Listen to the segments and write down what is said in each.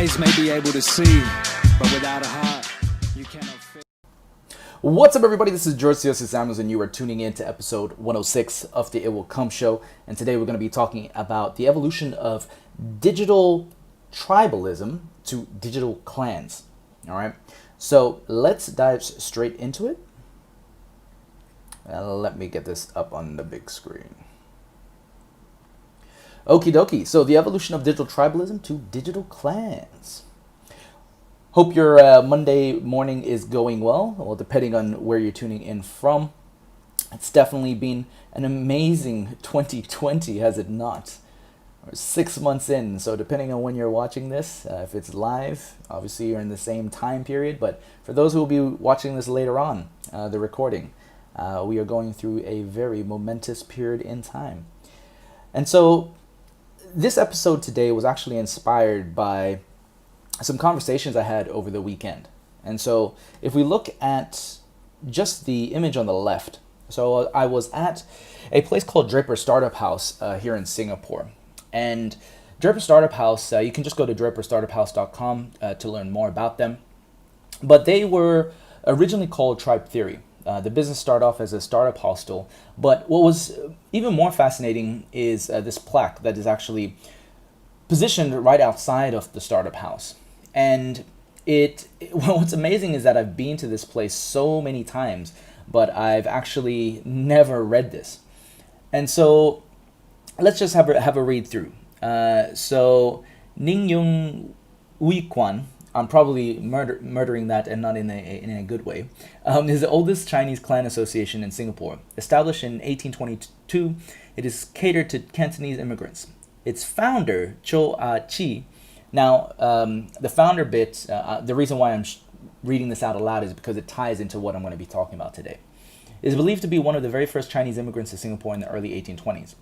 eyes may be able to see, but without a heart, you cannot feel. What's up, everybody? This is George C.S. Samuels, and you are tuning in to episode 106 of the It Will Come Show. And today we're going to be talking about the evolution of digital tribalism to digital clans. All right, so let's dive straight into it. Let me get this up on the big screen. Okie dokie. So the evolution of digital tribalism to digital clans. Hope your Monday morning is going well, depending on where you're tuning in from. It's definitely been an amazing 2020, has it not? We're 6 months in, so depending on when you're watching this, if it's live, obviously you're in the same time period, but for those who will be watching this later on, the recording, we are going through a very momentous period in time. And so this episode today was actually inspired by some conversations I had over the weekend. And so if we look at just the image on the left, so I was at a place called Draper Startup House here in Singapore. And Draper Startup House, you can just go to draperstartuphouse.com to learn more about them. But they were originally called Tribe Theory. The business started off as a startup hostel, but what was even more fascinating is this plaque that is actually positioned right outside of the startup house. And what's amazing is that I've been to this place so many times, but I've actually never read this. And so let's just have a read through. So Ning Yung Ui Kwan, I'm probably murdering that and not in a good way, is the oldest Chinese clan association in Singapore. Established in 1822, it is catered to Cantonese immigrants. Its founder, Cho Chi. Now, the founder bit, the reason why I'm reading this out aloud is because it ties into what I'm going to be talking about today. It is believed to be one of the very first Chinese immigrants to Singapore in the early 1820s.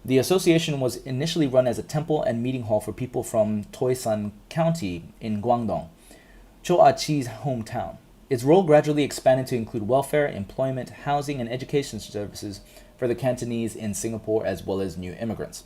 The association was initially run as a temple and meeting hall for people from Toi San County in Guangdong, Cho Chi's hometown. Its role gradually expanded to include welfare, employment, housing, and education services for the Cantonese in Singapore as well as new immigrants.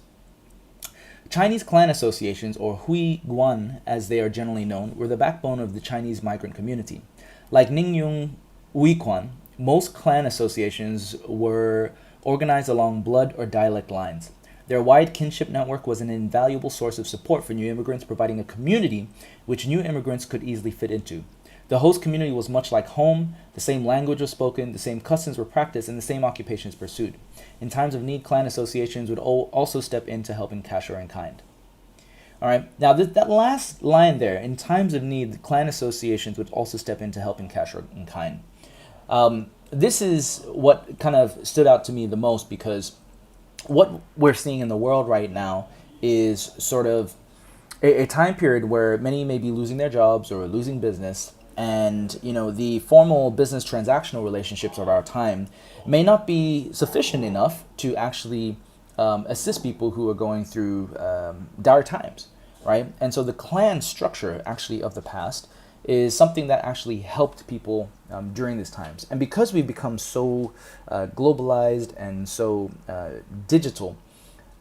Chinese clan associations, or Hui Guan as they are generally known, were the backbone of the Chinese migrant community. Like Ning Yung Hui Guan, most clan associations were organized along blood or dialect lines. Their wide kinship network was an invaluable source of support for new immigrants, providing a community which new immigrants could easily fit into. The host community was much like home, the same language was spoken, the same customs were practiced, and the same occupations pursued. In times of need, clan associations would also step in to help in cash or in kind. All right, now that last line there, in times of need, the clan associations would also step in to help in cash or in kind. This is what kind of stood out to me the most, because what we're seeing in the world right now is sort of a time period where many may be losing their jobs or losing business, and the formal business transactional relationships of our time may not be sufficient enough to actually assist people who are going through dire times, right? And so the clan structure actually of the past is something that actually helped people during these times. And because we've become so globalized and so digital,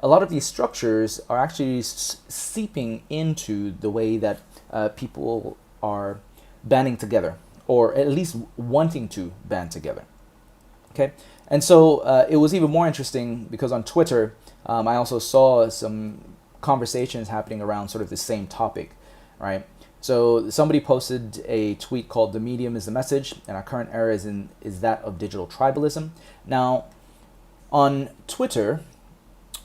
a lot of these structures are actually seeping into the way that people are banding together, or at least wanting to band together. Okay, and so it was even more interesting because on Twitter, I also saw some conversations happening around sort of the same topic, right? So somebody posted a tweet called "The medium is the message, and our current era is that of digital tribalism." Now, on Twitter,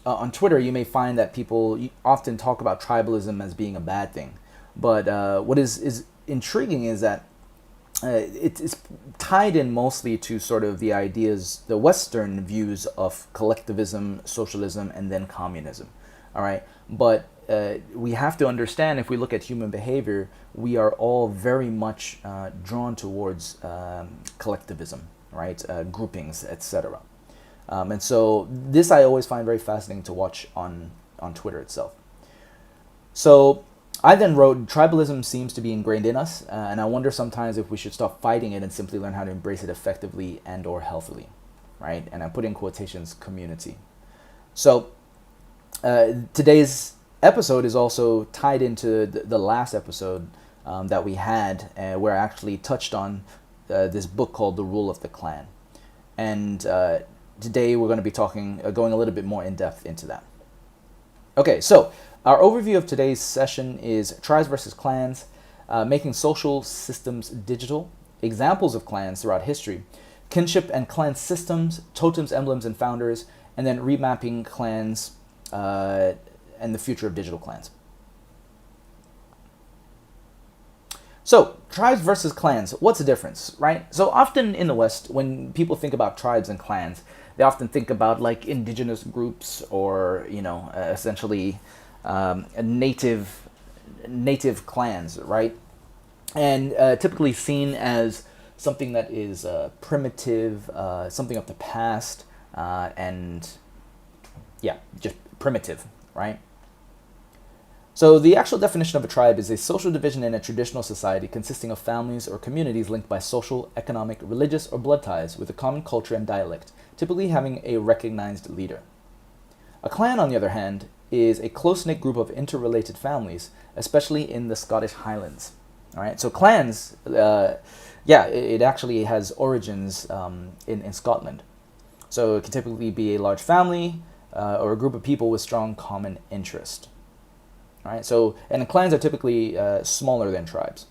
you may find that people often talk about tribalism as being a bad thing, but what is intriguing is that it's tied in mostly to sort of the ideas, the Western views of collectivism, socialism, and then communism. All right, but we have to understand, if we look at human behavior, we are all very much drawn towards collectivism, right? Groupings, etc. And so this I always find very fascinating to watch on Twitter itself. So I then wrote, tribalism seems to be ingrained in us, and I wonder sometimes if we should stop fighting it and simply learn how to embrace it effectively and or healthily, right? And I put in quotations, community. So today's episode is also tied into the last episode that we had, where I actually touched on this book called The Rule of the Clan. And today we're going to be going a little bit more in depth into that. Okay, so our overview of today's session is tribes versus clans, making social systems digital, examples of clans throughout history, kinship and clan systems, totems, emblems, and founders, and then remapping clans and the future of digital clans. So, tribes versus clans, what's the difference, right? So often in the West, when people think about tribes and clans, they often think about like indigenous groups or, essentially native clans, right? And typically seen as something that is primitive, something of the past, and yeah, just primitive, right? So the actual definition of a tribe is a social division in a traditional society consisting of families or communities linked by social, economic, religious, or blood ties with a common culture and dialect, typically having a recognized leader. A clan, on the other hand, is a close-knit group of interrelated families, especially in the Scottish Highlands. All right, so clans, it actually has origins in Scotland. So it can typically be a large family or a group of people with strong common interest. All right, so, and clans are typically smaller than tribes.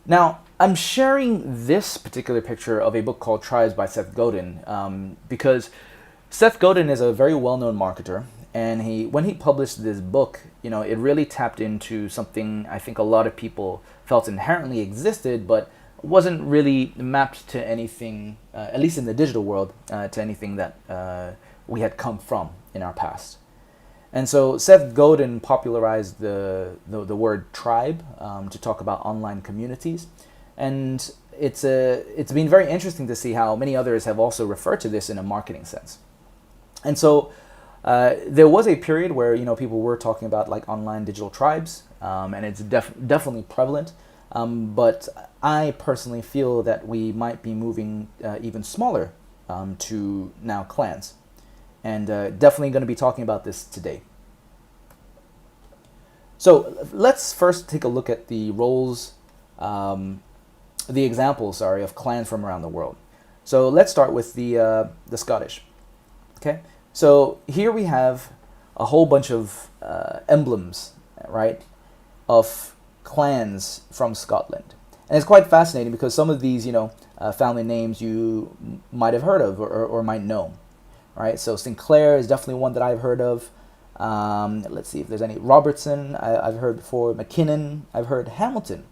Now, I'm sharing this particular picture of a book called Tribes by Seth Godin because Seth Godin is a very well-known marketer, and when he published this book, it really tapped into something I think a lot of people felt inherently existed, but wasn't really mapped to anything, at least in the digital world, to anything that we had come from in our past. And so Seth Godin popularized the word tribe to talk about online communities. And it's been very interesting to see how many others have also referred to this in a marketing sense. And so there was a period where people were talking about like online digital tribes, and it's definitely prevalent. But I personally feel that we might be moving even smaller to now clans. And definitely going to be talking about this today. So let's first take a look at the roles, the examples, of clans from around the world. So let's start with the Scottish. Okay, so here we have a whole bunch of emblems, right, of clans from Scotland. And it's quite fascinating because some of these, family names you might have heard of or might know. Right, so Sinclair is definitely one that I've heard of. Let's see if there's any. Robertson, I've heard before. McKinnon, I've heard. Hamilton,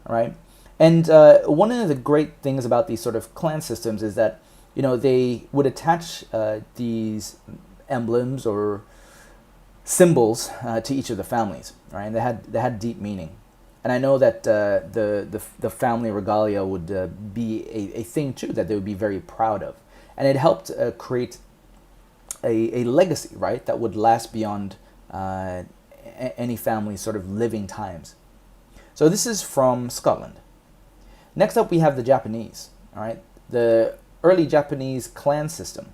right? And one of the great things about these sort of clan systems is that they would attach these emblems or symbols to each of the families, right? And they had deep meaning. And I know that the family regalia would be a thing too that they would be very proud of, and it helped create a legacy, right, that would last beyond any family's sort of living times. So this is from Scotland. Next up, we have the Japanese, all right, the early Japanese clan system.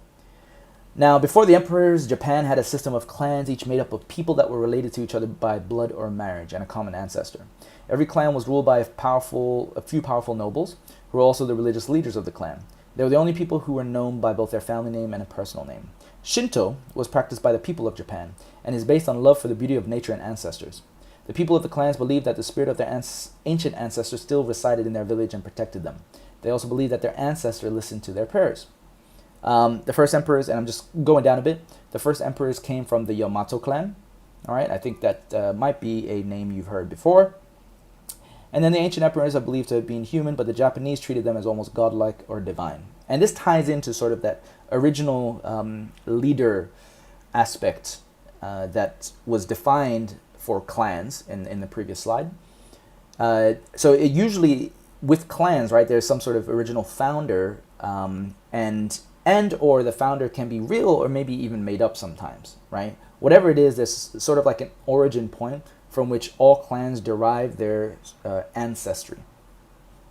Now, before the emperors, Japan had a system of clans, each made up of people that were related to each other by blood or marriage and a common ancestor. Every clan was ruled by a few powerful nobles, who were also the religious leaders of the clan. They were the only people who were known by both their family name and a personal name. Shinto was practiced by the people of Japan and is based on love for the beauty of nature and ancestors. The people of the clans believed that the spirit of their ancient ancestors still resided in their village and protected them. They also believed that their ancestor listened to their prayers. The first emperors, and I'm just going down a bit, the first emperors came from the Yamato clan. All right, I think that might be a name you've heard before. And then the ancient emperors are believed to have been human, but the Japanese treated them as almost godlike or divine. And this ties into sort of that original leader aspect that was defined for clans in the previous slide. So it usually, with clans, right, there's some sort of original founder, and or the founder can be real or maybe even made up sometimes, right? Whatever it is, there's sort of like an origin point from which all clans derive their ancestry.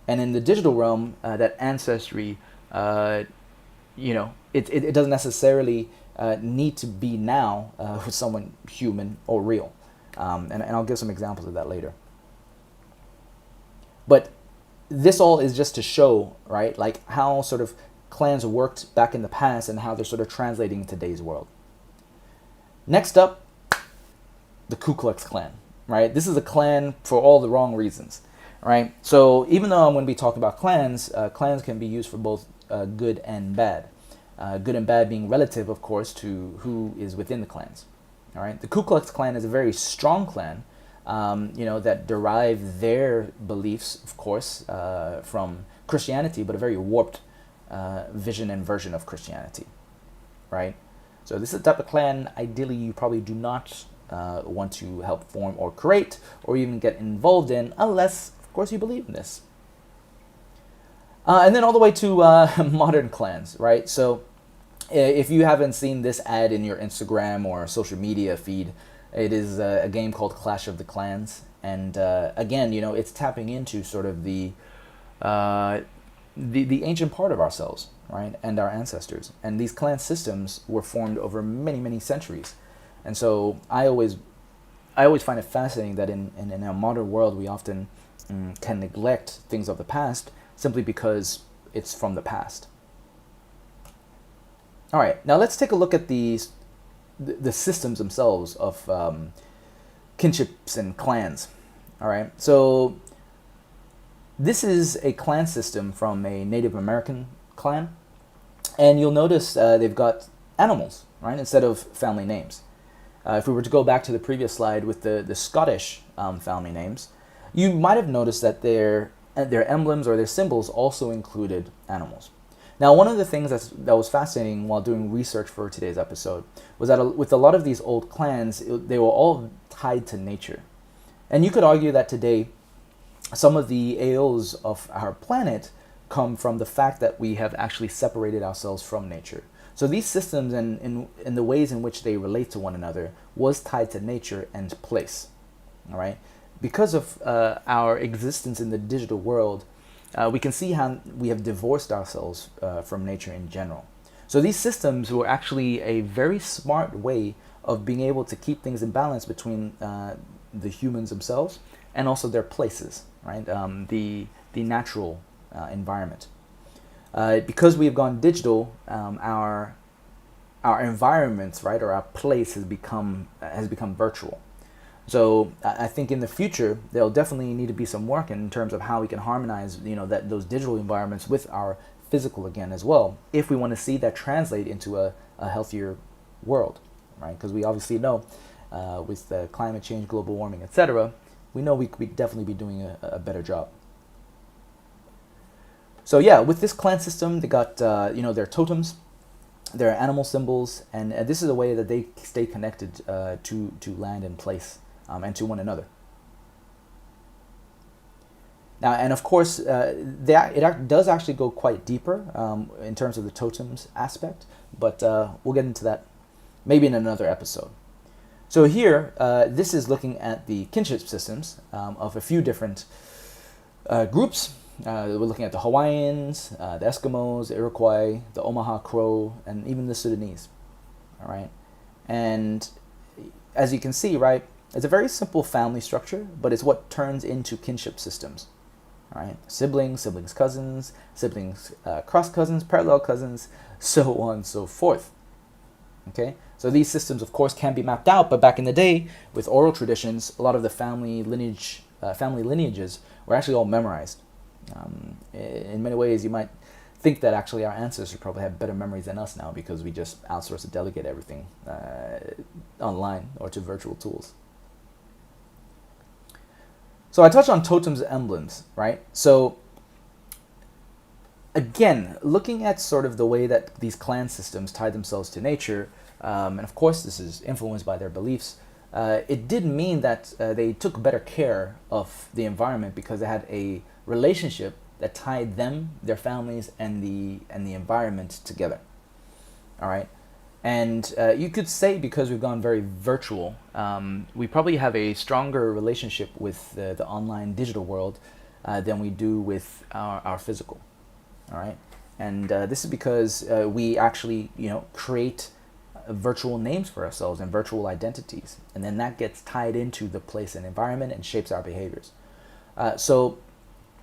And in the digital realm, that ancestry it doesn't necessarily need to be now with someone human or real. And I'll give some examples of that later. But this all is just to show, right, like how sort of clans worked back in the past and how they're sort of translating in today's world. Next up, the Ku Klux Klan, right? This is a clan for all the wrong reasons, right? So even though I'm going to be talking about clans, clans can be used for both good and bad. Good and bad being relative, of course, to who is within the clans. All right, the Ku Klux Klan is a very strong clan, that derive their beliefs, of course, from Christianity, but a very warped vision and version of Christianity, right? So this is the type of clan, ideally, you probably do not want to help form or create or even get involved in, unless, of course, you believe in this. And then all the way to modern clans, right? So if you haven't seen this ad in your Instagram or social media feed, it is a game called Clash of the Clans. And again, it's tapping into sort of the ancient part of ourselves, right? And our ancestors. And these clan systems were formed over many, many centuries. And so I always find it fascinating that in our modern world, we often can neglect things of the past simply because it's from the past. All right, now let's take a look at the systems themselves of kinships and clans. All right, so this is a clan system from a Native American clan, and you'll notice they've got animals, right, instead of family names. If we were to go back to the previous slide with the Scottish family names, you might have noticed that their emblems or their symbols also included animals. Now, one of the things that was fascinating while doing research for today's episode was that with a lot of these old clans, they were all tied to nature. And you could argue that today, some of the ails of our planet come from the fact that we have actually separated ourselves from nature. So these systems and the ways in which they relate to one another was tied to nature and place. All right? Because of our existence in the digital world, we can see how we have divorced ourselves from nature in general. So these systems were actually a very smart way of being able to keep things in balance between the humans themselves and also their places, right? The natural environment. Because we've gone digital, our environments, right, or our place has become virtual. So I think in the future there'll definitely need to be some work in terms of how we can harmonize, those digital environments with our physical again as well, if we want to see that translate into a healthier world, right? Because we obviously know with the climate change, global warming, etc., we know we could definitely be doing a better job. So yeah, with this clan system, they got their totems, their animal symbols, and this is a way that they stay connected to land and place. And to one another. Now, and of course, it does actually go quite deeper in terms of the totems aspect, but we'll get into that maybe in another episode. So here, this is looking at the kinship systems of a few different groups. We're looking at the Hawaiians, the Eskimos, the Iroquois, the Omaha Crow, and even the Sudanese. All right, and as you can see, right, it's a very simple family structure, but it's what turns into kinship systems. All right, siblings, cousins, siblings, cross cousins, parallel cousins, so on and so forth. Okay, so these systems, of course, can be mapped out, but back in the day, with oral traditions, a lot of the family lineages were actually all memorized. In many ways, you might think that actually our ancestors probably have better memories than us now because we just outsource and delegate everything online or to virtual tools. So I touched on totems and emblems, right? So again, looking at sort of the way that these clan systems tie themselves to nature, and of course this is influenced by their beliefs, it did mean that they took better care of the environment because they had a relationship that tied them, their families, and the environment together. All right. And you could say because we've gone very virtual, we probably have a stronger relationship with the online digital world than we do with our physical. All right. And this is because we actually, create virtual names for ourselves and virtual identities. And then that gets tied into the place and environment and shapes our behaviors. So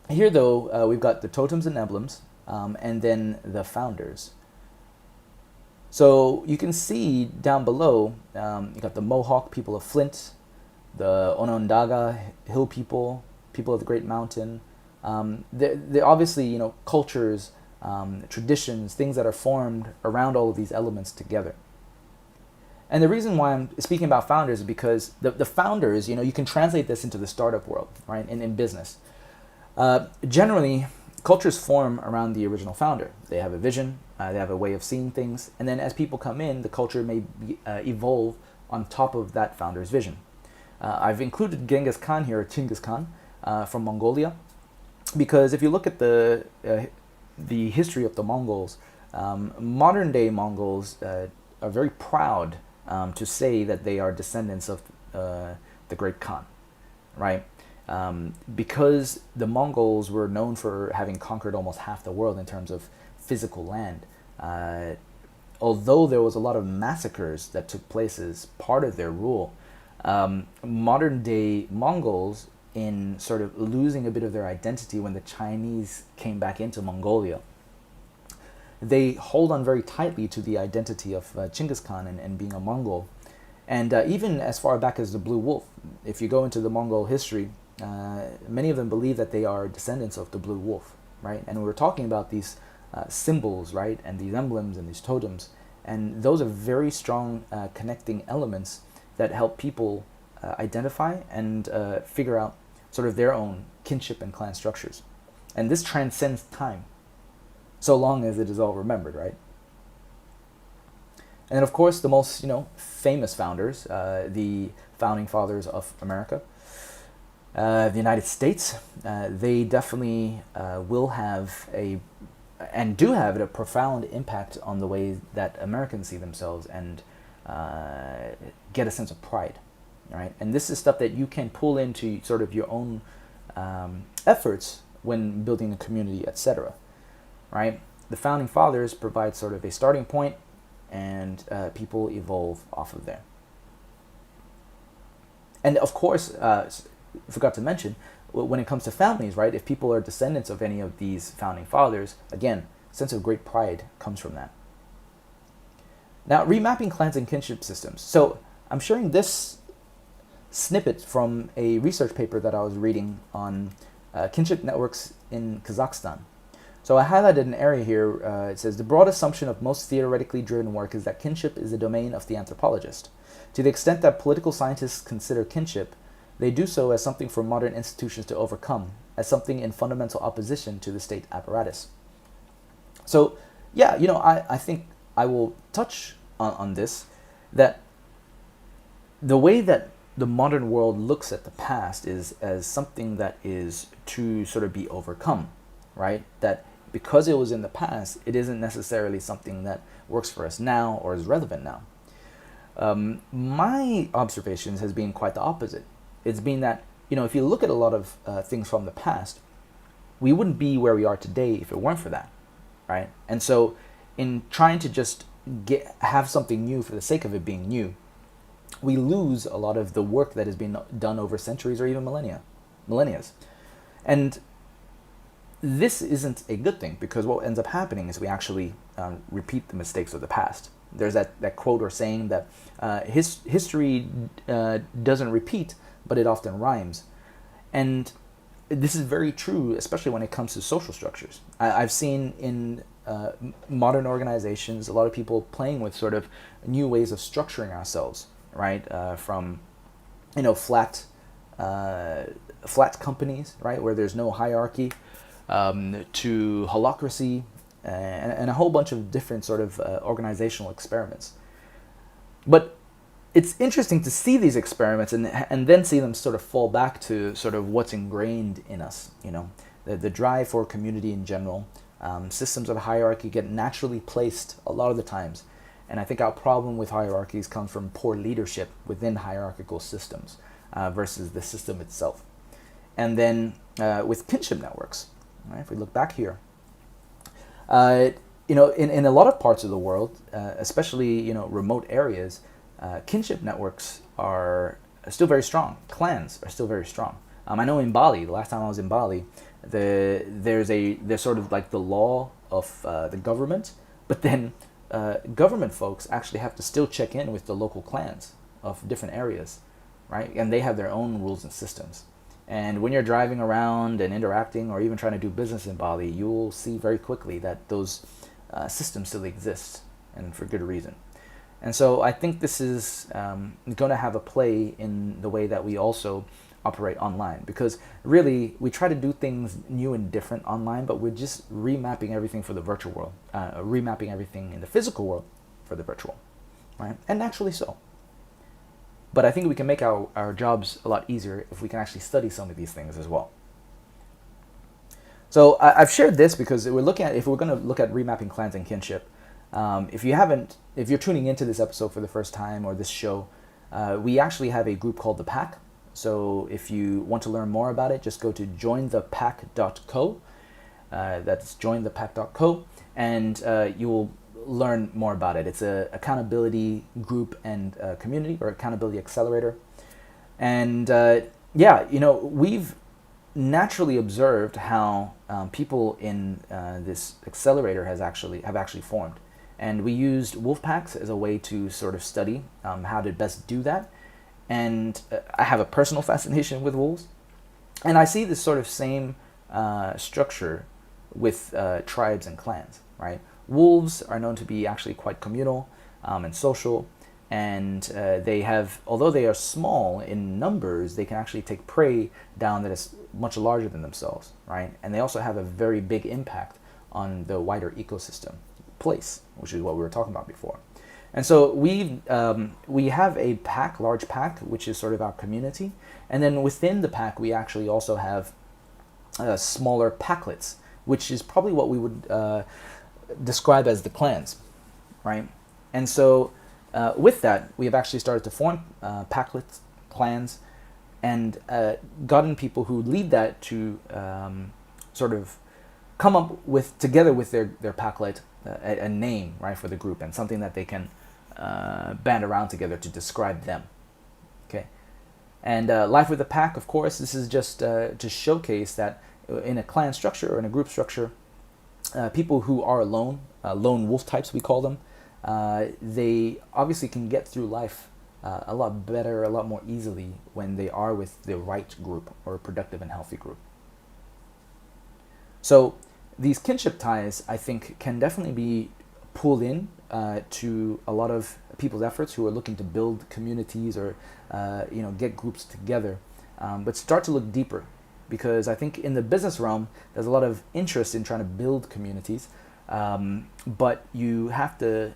here, though, we've got the totems and emblems, and then the founders. So you can see down below, you got the Mohawk people of Flint, the Onondaga hill people, people of the Great Mountain. They're obviously, cultures, traditions, things that are formed around all of these elements together. And the reason why I'm speaking about founders is because the founders, you can translate this into the startup world, right, in business. Generally, cultures form around the original founder. They have a vision, they have a way of seeing things, and then as people come in, the culture may evolve on top of that founder's vision. I've included Genghis Khan here, or Chinggis Khan, from Mongolia, because if you look at the history of the Mongols, modern day Mongols are very proud to say that they are descendants of the Great Khan, right? Because the Mongols were known for having conquered almost half the world in terms of physical land. Although there was a lot of massacres that took place as part of their rule, modern day Mongols, in sort of losing a bit of their identity when the Chinese came back into Mongolia, they hold on very tightly to the identity of Chinggis Khan and being a Mongol. And even as far back as the Blue Wolf, if you go into the Mongol history, many of them believe that they are descendants of the Blue Wolf, right? And we were talking about these symbols, right, and these emblems and these totems, and those are very strong connecting elements that help people identify and figure out sort of their own kinship and clan structures. And this transcends time, so long as it is all remembered, right? And of course, the most famous founders, the founding fathers of America, the United States, they definitely will have and do have a profound impact on the way that Americans see themselves and get a sense of pride, right? And this is stuff that you can pull into sort of your own efforts when building a community, etc., right? The founding fathers provide sort of a starting point, and people evolve off of there. And of course, forgot to mention, when it comes to families, right, if people are descendants of any of these founding fathers, again, sense of great pride comes from that. Now, remapping clans and kinship systems. So I'm sharing this snippet from a research paper that I was reading on kinship networks in Kazakhstan. So I highlighted an area here. It says, the broad assumption of most theoretically driven work is that kinship is the domain of the anthropologist. To the extent that political scientists consider kinship, they do so as something for modern institutions to overcome, as something in fundamental opposition to the state apparatus. So, yeah, I think I will touch on this, that the way that the modern world looks at the past is as something that is to sort of be overcome, right? That because it was in the past, it isn't necessarily something that works for us now or is relevant now. My observations has been quite the opposite. It's been that, if you look at a lot of things from the past, we wouldn't be where we are today if it weren't for that, right? And so in trying to just have something new for the sake of it being new, we lose a lot of the work that has been done over centuries or even millennia. And this isn't a good thing, because what ends up happening is we actually repeat the mistakes of the past. There's that quote or saying that history doesn't repeat, but it often rhymes. And this is very true, especially when it comes to social structures. I've seen in modern organizations a lot of people playing with sort of new ways of structuring ourselves, right? From flat companies, right, where there's no hierarchy, to holacracy, and a whole bunch of different sort of organizational experiments. But it's interesting to see these experiments and then see them sort of fall back to sort of what's ingrained in us, the drive for community in general. Systems of hierarchy get naturally placed a lot of the times. And I think our problem with hierarchies comes from poor leadership within hierarchical systems versus the system itself. And then with kinship networks, right, if we look back here, In a lot of parts of the world, especially remote areas, kinship networks are still very strong. Clans are still very strong. I know in Bali, the last time I was in Bali, there's sort of like the law of the government, but then government folks actually have to still check in with the local clans of different areas, right? And they have their own rules and systems. And when you're driving around and interacting or even trying to do business in Bali, you'll see very quickly that those systems still exist, and for good reason. And so I think this is going to have a play in the way that we also operate online, because really we try to do things new and different online, but we're just remapping everything for the virtual world, remapping everything in the physical world for the virtual, right? And naturally so. But I think we can make our jobs a lot easier if we can actually study some of these things as well. So I've shared this because if we're going to look at remapping clans and kinship, if you're tuning into this episode for the first time or this show, we actually have a group called The Pack. So if you want to learn more about it, just go to jointhepack.co. That's jointhepack.co, and you will learn more about it. It's a accountability group and community, or accountability accelerator. And we've naturally observed how people in this accelerator have actually formed. And we used wolf packs as a way to sort of study how to best do that. And I have a personal fascination with wolves. And I see this sort of same structure with tribes and clans, right? Wolves are known to be actually quite communal and social. And although they are small in numbers, they can actually take prey down that is much larger than themselves, right? And they also have a very big impact on the wider ecosystem place, which is what we were talking about before. And so we have a pack, large pack, which is sort of our community. And then within the pack, we actually also have smaller packlets, which is probably what we would describe as the clans, right? And so with that, we have actually started to form packlets, clans, and gotten people who lead that to sort of come up with, together with their packlet, a name, right, for the group, and something that they can band around together to describe them. Okay, and Life with a Pack, of course, this is just to showcase that in a clan structure or in a group structure, people who are lone wolf types, we call them, they obviously can get through life a lot better, a lot more easily when they are with the right group or a productive and healthy group. So these kinship ties, I think, can definitely be pulled in to a lot of people's efforts who are looking to build communities or get groups together, but start to look deeper, because I think in the business realm there's a lot of interest in trying to build communities, but you have to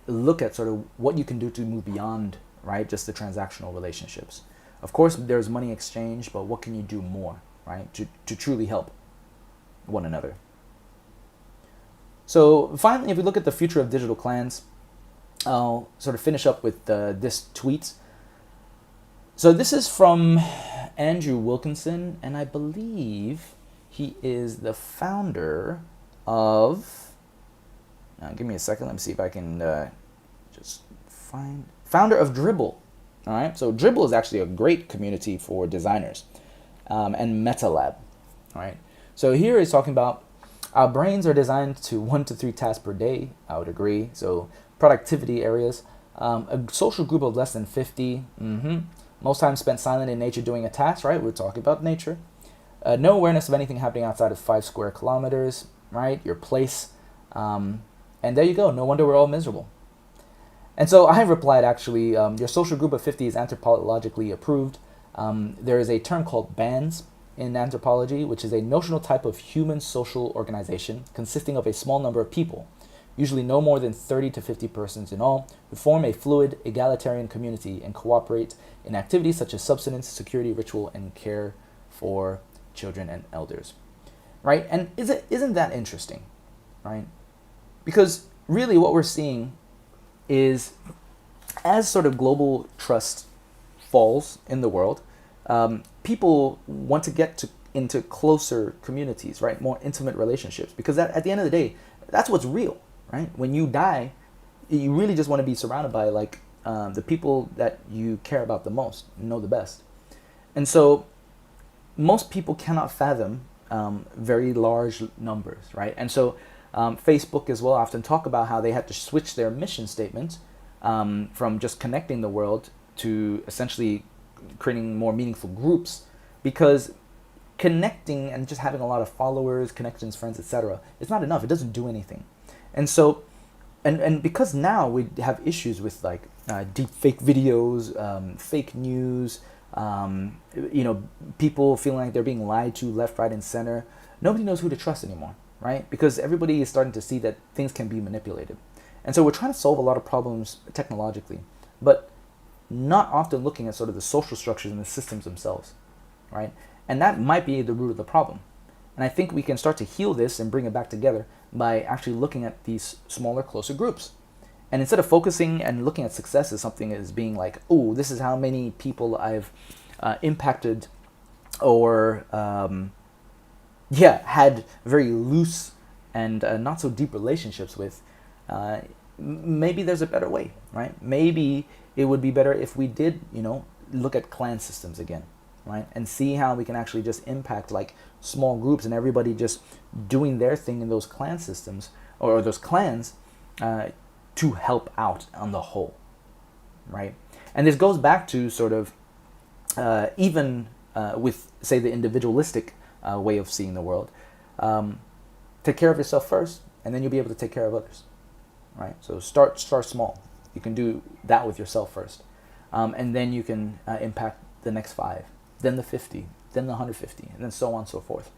look at sort of what you can do to move beyond, right, just the transactional relationships. Of course, there's money exchange, but what can you do more, right, to truly help one another? So finally, if we look at the future of digital clans, I'll sort of finish up with this tweet. So this is from Andrew Wilkinson, and I believe he is the founder of... give me a second, let me see if I can just find... Founder of Dribbble. All right, so Dribbble is actually a great community for designers, and MetaLab. All right, so here he's talking about our brains are designed to 1 to 3 tasks per day. I would agree. So productivity areas, a social group of less than 50. Most time spent silent in nature doing a task. Right, we're talking about nature. No awareness of anything happening outside of 5 square kilometers. Right, your place, and there you go. No wonder we're all miserable. And so I replied, actually, your social group of 50 is anthropologically approved. There is a term called bands in anthropology, which is a notional type of human social organization consisting of a small number of people, usually no more than 30 to 50 persons in all, who form a fluid, egalitarian community and cooperate in activities such as subsistence, security, ritual, and care for children and elders. Right? And isn't that interesting? Right? Because really what we're seeing is, as sort of global trust falls in the world, people want to get into closer communities, right? More intimate relationships, because at the end of the day, That's what's real, right? When you die, you really just want to be surrounded by like the people that you care about the most, know the best. And so most people cannot fathom very large numbers, right? And so Facebook as well often talk about how they had to switch their mission statement from just connecting the world to essentially creating more meaningful groups, because connecting and just having a lot of followers, connections, friends, etc. it's not enough. It doesn't do anything. And so, and because now we have issues with like deep fake videos, fake news, people feeling like they're being lied to left, right, and center. Nobody knows who to trust anymore, right? Because everybody is starting to see that things can be manipulated. And so we're trying to solve a lot of problems technologically, but not often looking at sort of the social structures and the systems themselves, right? And that might be the root of the problem. And I think we can start to heal this and bring it back together by actually looking at these smaller, closer groups. And instead of focusing and looking at success as something as being like, oh, this is how many people I've impacted or, had very loose and not so deep relationships with, maybe there's a better way, right? Maybe it would be better if we did, look at clan systems again, right? And see how we can actually just impact like small groups and everybody just doing their thing in those clan systems or those clans to help out on the whole, right? And this goes back to sort of even with, say, the individualistic way of seeing the world. Take care of yourself first, and then you'll be able to take care of others, right? So start small. You can do that with yourself first, and then you can impact the next 5, then the 50, then the 150, and then so on and so forth.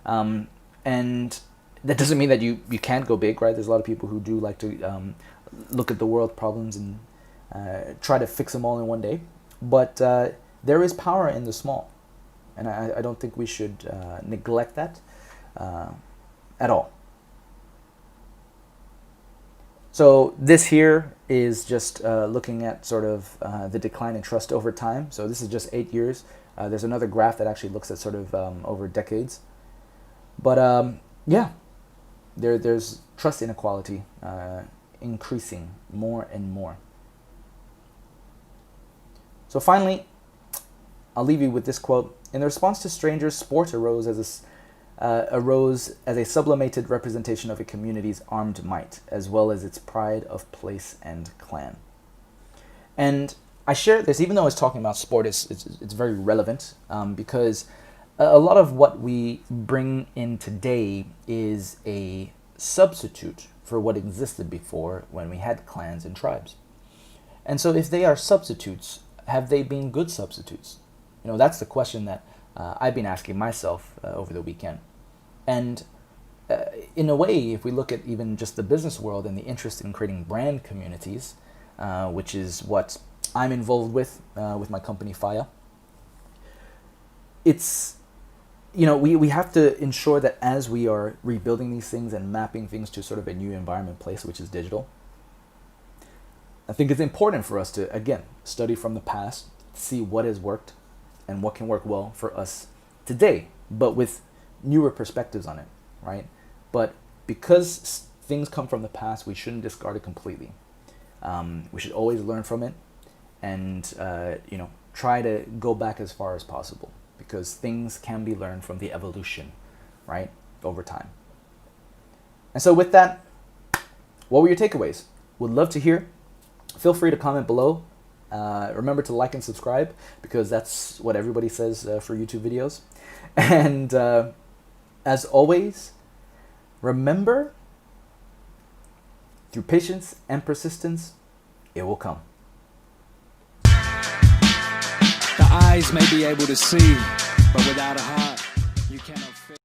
And that doesn't mean that you can't go big, right? There's a lot of people who do like to look at the world problems and try to fix them all in one day. But there is power in the small. And I don't think we should neglect that at all. So this here is just looking at sort of the decline in trust over time. So this is just 8 years. There's another graph that actually looks at sort of over decades. But there's trust inequality increasing more and more. So finally, I'll leave you with this quote. In the response to strangers, sport arose as a sublimated representation of a community's armed might, as well as its pride of place and clan. And I share this, even though it's talking about sport, it's very relevant because a lot of what we bring in today is a substitute for what existed before when we had clans and tribes. And so if they are substitutes, have they been good substitutes? That's the question that I've been asking myself over the weekend. And in a way, if we look at even just the business world and the interest in creating brand communities, which is what I'm involved with my company Faya, it's, we have to ensure that as we are rebuilding these things and mapping things to sort of a new environment place, which is digital, I think it's important for us to, again, study from the past, see what has worked and what can work well for us today, but with newer perspectives on it, right? But because things come from the past, we shouldn't discard it completely. We should always learn from it and, try to go back as far as possible, because things can be learned from the evolution, right, over time. And so with that, what were your takeaways? Would love to hear. Feel free to comment below. Remember to like and subscribe, because that's what everybody says for YouTube videos. And as always, remember, through patience and persistence, it will come. The eyes may be able to see, but without a heart, you cannot feel.